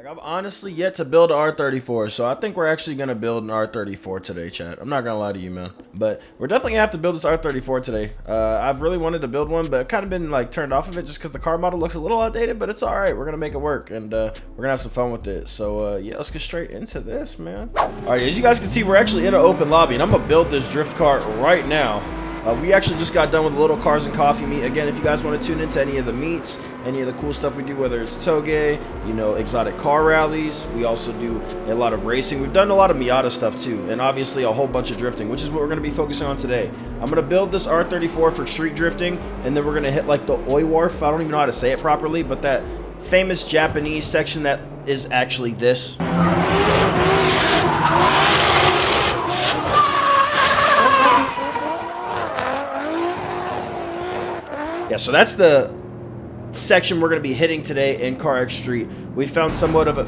Like, I've honestly yet to build an R34, so I think we're actually going to build an R34 today, chat. I'm not going to lie to you, man. But we're definitely going to have to build this R34 today. I've really wanted to build one, but I've kind of been, like, turned off of it just because the car model looks a little outdated, but it's all right. We're going to make it work, and we're going to have some fun with it. So, yeah, let's get straight into this, man. All right, as you guys can see, we're actually in an open lobby, and I'm going to build this drift car right now. We actually just got done with a little cars and coffee meet. Again, if you guys want to tune into any of the meets, any of the cool stuff we do, whether it's toge, you know, exotic car rallies, we also do a lot of racing. We've done a lot of Miata stuff too, and obviously a whole bunch of drifting, which is what we're going to be focusing on today. I'm going to build this R34 for street drifting, and then we're going to hit like the Oi Wharf. I don't even know how to say it properly, but that famous Japanese section that is actually this. Yeah, so that's the section we're going to be hitting today in CarX Street. We found somewhat of a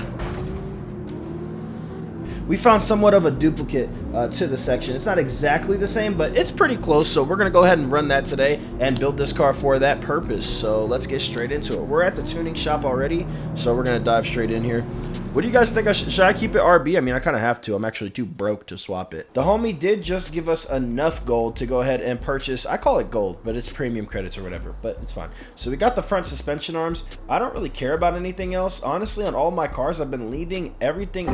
duplicate to the section. It's not exactly the same, but it's pretty close. So we're going to go ahead and run that today and build this car for that purpose. So let's get straight into it. We're at the tuning shop already, so we're going to dive straight in here. What do you guys think? Should I keep it RB? I mean, I kind of have to. I'm actually too broke to swap it. The homie did just give us enough gold to go ahead and purchase. I call it gold, but it's premium credits or whatever, but it's fine. So we got the front suspension arms. I don't really care about anything else. Honestly, on all my cars, I've been leaving everything...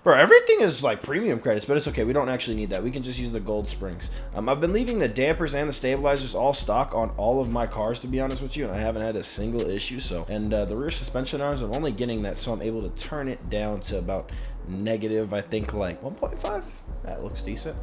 Bro, everything is like premium credits, but it's okay. We don't actually need that. We can just use the gold springs. I've been leaving the dampers and the stabilizers all stock on all of my cars, to be honest with you, and I haven't had a single issue. So, and the rear suspension arms, I'm only getting that, so I'm able to turn it down to about negative, I think, like 1.5. That looks decent.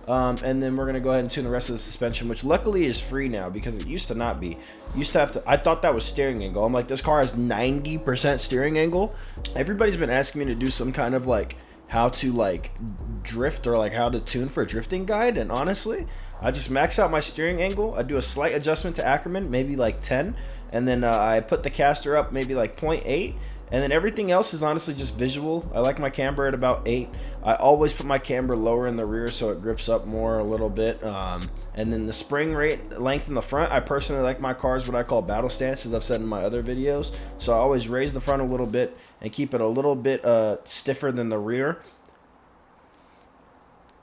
And then we're gonna go ahead and tune the rest of the suspension, which luckily is free now because it used to not be. Used to have to. I thought that was steering angle. I'm like, this car has 90% steering angle. Everybody's been asking me to do some kind of like how to like drift or like how to tune for a drifting guide, and honestly, I just max out my steering angle. I do a slight adjustment to Ackerman, maybe like 10, and then I put the caster up maybe like 0.8. And then everything else is honestly just visual. I like my camber at about 8. I always put my camber lower in the rear so it grips up more a little bit. And then the spring rate length in the front, I personally like my cars what I call battle stance, as I've said in my other videos. So I always raise the front a little bit and keep it a little bit stiffer than the rear.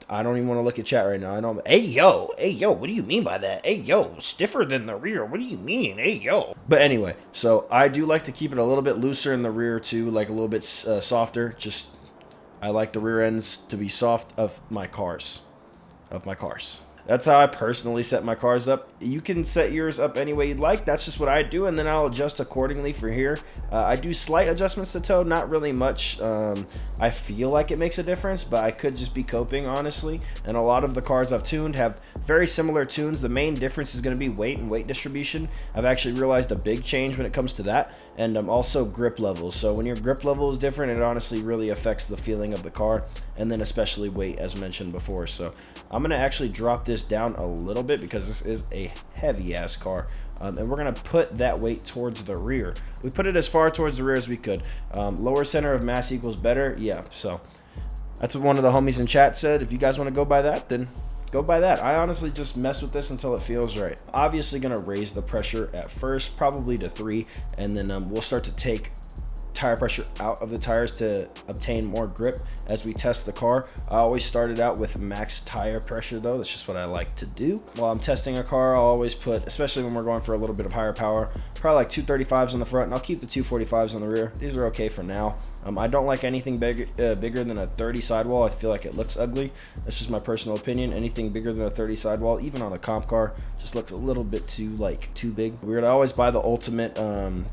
I don't even want to look at chat right now. I know. Hey yo, what do you mean by that? Hey yo, stiffer than the rear. What do you mean? Hey yo. But anyway, so I do like to keep it a little bit looser in the rear too, like a little bit softer. Just I like the rear ends to be soft of my cars. That's how I personally set my cars up. You can set yours up any way you'd like. That's just what I do, and then I'll adjust accordingly for here. I do slight adjustments to toe, not really much. I feel like it makes a difference, but I could just be coping, honestly. And a lot of the cars I've tuned have very similar tunes. The main difference is going to be weight and weight distribution. I've actually realized a big change when it comes to that, and also grip levels. So when your grip level is different, it honestly really affects the feeling of the car, and then especially weight, as mentioned before. So I'm going to actually drop this down a little bit because this is a heavy ass car, and we're going to put that weight towards the rear. We put it as far towards the rear as we could. Lower center of mass equals better. Yeah, so that's what one of the homies in chat said. If you guys want to go by that, then go by that. I honestly just mess with this until it feels right. Obviously going to raise the pressure at first, probably to 3, and then we'll start to take tire pressure out of the tires to obtain more grip as we test the car. I always started out with max tire pressure though. That's just what I like to do. While I'm testing a car, I'll always put, especially when we're going for a little bit of higher power, probably like 235s on the front, and I'll keep the 245s on the rear. These are okay for now. I don't like anything bigger than a 30 sidewall. I feel like it looks ugly. That's just my personal opinion. Anything bigger than a 30 sidewall, even on a comp car, just looks a little bit too big. Weird. I always buy the ultimate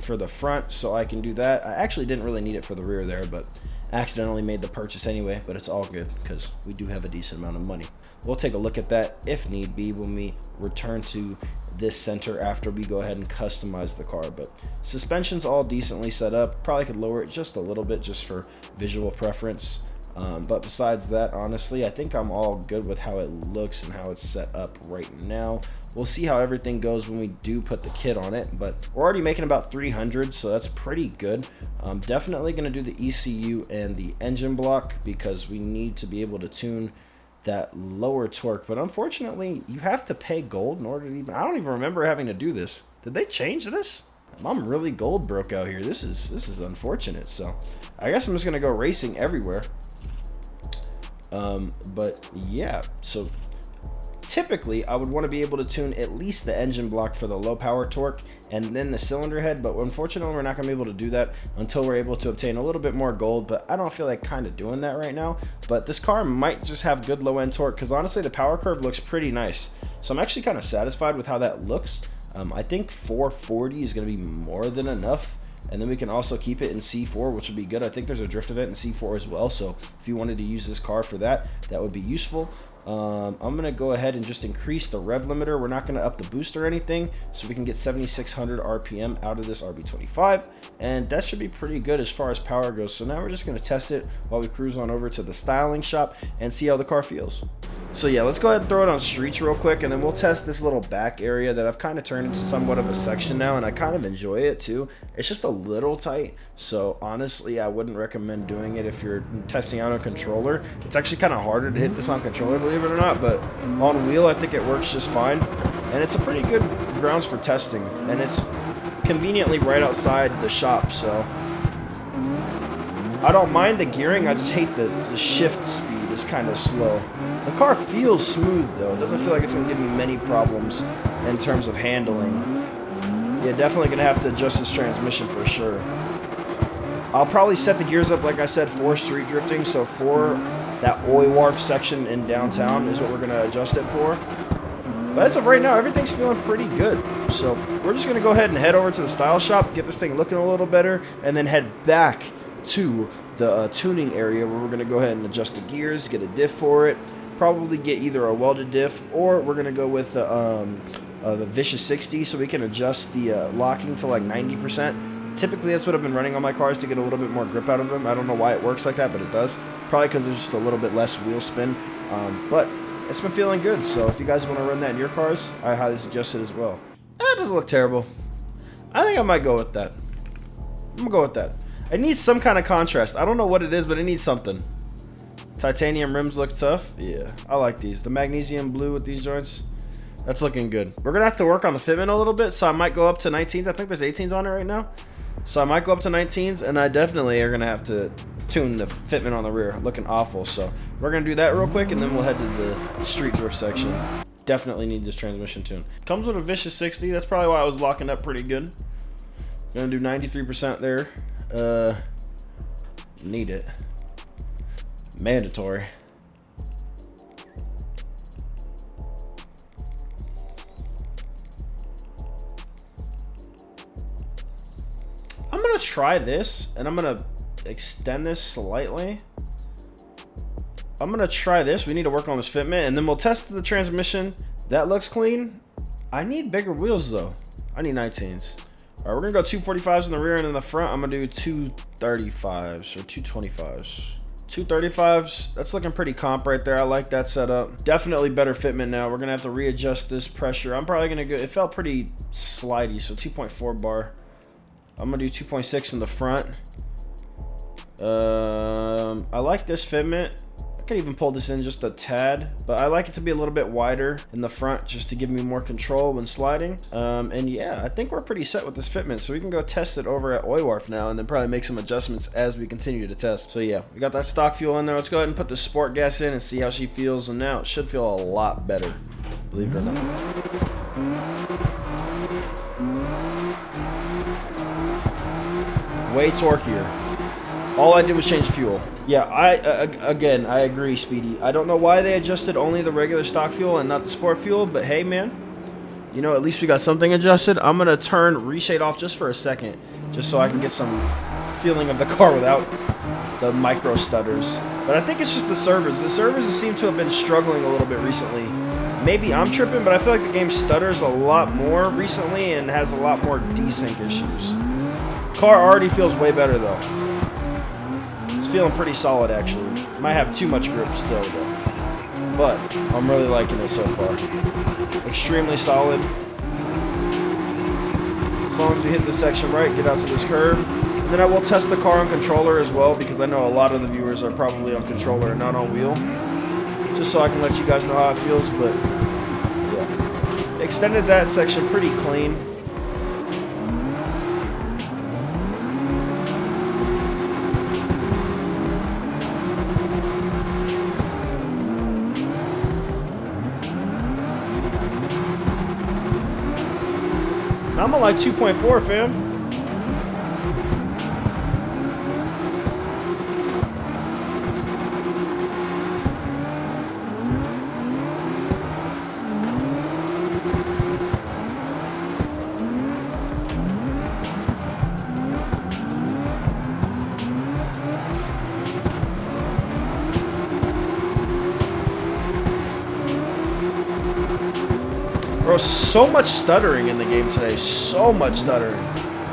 for the front, so I can do that. I actually didn't really need it for the rear there, but accidentally made the purchase anyway, but it's all good because we do have a decent amount of money. We'll take a look at that if need be when we return to this center after we go ahead and customize the car. But suspension's all decently set up. Probably could lower it just a little bit just for visual preference. But besides that, honestly, I think I'm all good with how it looks and how it's set up right now. We'll see how everything goes when we do put the kit on it, but we're already making about 300, so that's pretty good. I'm definitely going to do the ECU and the engine block because we need to be able to tune that lower torque, but unfortunately you have to pay gold in order to even, I don't even remember having to do this. Did they change this? I'm really gold broke out here. This is unfortunate. So I guess I'm just gonna go racing everywhere. But yeah, so typically I would want to be able to tune at least the engine block for the low power torque and then the cylinder head, but unfortunately we're not going to be able to do that until we're able to obtain a little bit more gold. But I don't feel like kind of doing that right now. But this car might just have good low end torque, because honestly the power curve looks pretty nice, so I'm actually kind of satisfied with how that looks. I think 440 is going to be more than enough, and then we can also keep it in C4, which would be good. I think there's a drift event in C4 as well, so if you wanted to use this car for that, that would be useful. I'm gonna go ahead and just increase the rev limiter. We're not gonna up the boost or anything, so we can get 7,600 RPM out of this RB25, and that should be pretty good as far as power goes. So now we're just gonna test it while we cruise on over to the styling shop and see how the car feels. So yeah, let's go ahead and throw it on streets real quick, and then we'll test this little back area that I've kind of turned into somewhat of a section now, and I kind of enjoy it too. It's just a little tight, so honestly I wouldn't recommend doing it if you're testing out a controller. It's actually kind of harder to hit this on controller, believe it or not, but on wheel I think it works just fine, and it's a pretty good grounds for testing, and it's conveniently right outside the shop, so I don't mind the gearing. I just hate the shift speed is kind of slow. The car feels smooth though. It doesn't feel like it's going to give me many problems in terms of handling. Yeah, definitely going to have to adjust this transmission for sure. I'll probably set the gears up, like I said, for street drifting. So for that oil wharf section in downtown is what we're going to adjust it for. But as of right now, everything's feeling pretty good. So we're just going to go ahead and head over to the style shop, get this thing looking a little better, and then head back to the tuning area where we're going to go ahead and adjust the gears, get a diff for it, probably get either a welded diff, or we're going to go with the Vicious 60 so we can adjust the locking to like 90%. Typically that's what I've been running on my cars to get a little bit more grip out of them. I don't know why it works like that, but it does. Probably because there's just a little bit less wheel spin, but it's been feeling good. So if you guys want to run that in your cars, I highly suggest it as well. That doesn't look terrible. I think I might go with that. I'm gonna go with that. It needs some kind of contrast. I don't know what it is, but it needs something. Titanium rims look tough. Yeah, I like these. The magnesium blue with these joints, that's looking good. We're gonna have to work on the fitment a little bit, so I might go up to 19s. I think there's 18s on it right now, so I might go up to 19s, and I definitely are gonna have to tune the fitment on the rear. Looking awful, so we're gonna do that real quick, and then we'll head to the street drift section. Definitely need this transmission tune. Comes with a Vicious 60. That's probably why I was locking up pretty good. Gonna do 93% there. Need it. Mandatory. I'm gonna try this, and I'm gonna extend this slightly. I'm gonna try this. We need to work on this fitment, and then we'll test the transmission. That looks clean. I need bigger wheels though. I need 19s. All right, we're gonna go 245s in the rear, and in the front I'm gonna do 235s or 225s. 235s, that's looking pretty comp right there. I like that setup. Definitely better fitment now. We're gonna have to readjust this pressure. I'm probably gonna go, it felt pretty slidey, so 2.4 bar. I'm gonna do 2.6 in the front. I like this fitment. I could even pull this in just a tad, but I like it to be a little bit wider in the front just to give me more control when sliding. And yeah, I think we're pretty set with this fitment, so we can go test it over at Oil Wharf now and then probably make some adjustments as we continue to test. So yeah, we got that stock fuel in there. Let's go ahead and put the sport gas in and see how she feels, and now it should feel a lot better, believe it or not. Way torquier. All I did was change fuel. Yeah, again, I agree, Speedy. I don't know why they adjusted only the regular stock fuel and not the sport fuel, but hey, man, you know, at least we got something adjusted. I'm going to turn reshade off just for a second, just so I can get some feeling of the car without the micro stutters. But I think it's just the servers. The servers seem to have been struggling a little bit recently. Maybe I'm tripping, but I feel like the game stutters a lot more recently and has a lot more desync issues. Car already feels way better, though. Feeling pretty solid, actually. Might have too much grip still though, but I'm really liking it so far. Extremely solid. As long as we hit this section right, get out to this curb, and then I will test the car on controller as well, because I know a lot of the viewers are probably on controller and not on wheel, just so I can let you guys know how it feels. But yeah, extended that section pretty clean. I'm at like 2.4, fam. Bro, so much stuttering in the game today. So much stuttering.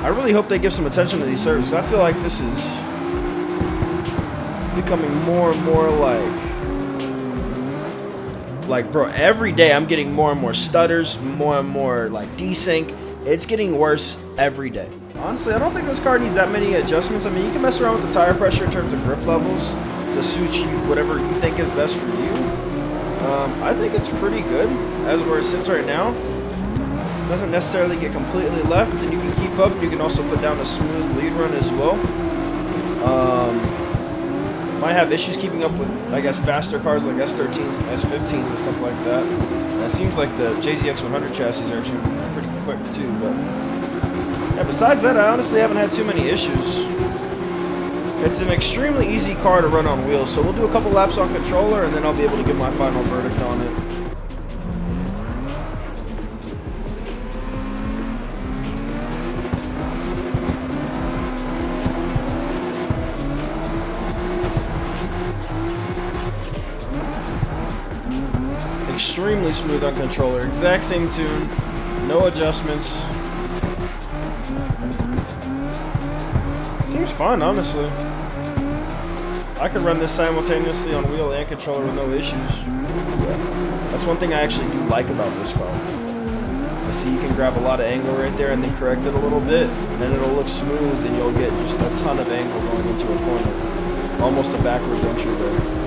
I really hope they give some attention to these servers. I feel like this is becoming more and more like, bro, every day I'm getting more and more stutters, more and more like desync. It's getting worse every day. Honestly, I don't think this car needs that many adjustments. I mean, you can mess around with the tire pressure in terms of grip levels to suit you, whatever you think is best for you. I think it's pretty good as where it sits right now. Doesn't necessarily get completely left, and you can keep up. You can also put down a smooth lead run as well. Might have issues keeping up with, I guess, faster cars like S13s and S15s and stuff like that. And it seems like the JZX 100 chassis are actually pretty quick too. But yeah, besides that, I honestly haven't had too many issues. It's an extremely easy car to run on wheels, so we'll do a couple laps on controller, and then I'll be able to give my final verdict on it. Extremely smooth on controller, exact same tune, no adjustments. Seems fun, honestly. I could run this simultaneously on wheel and controller with no issues. That's one thing I actually do like about this car. I see you can grab a lot of angle right there and then correct it a little bit, and then it'll look smooth and you'll get just a ton of angle going into a corner. Almost a backwards entry there.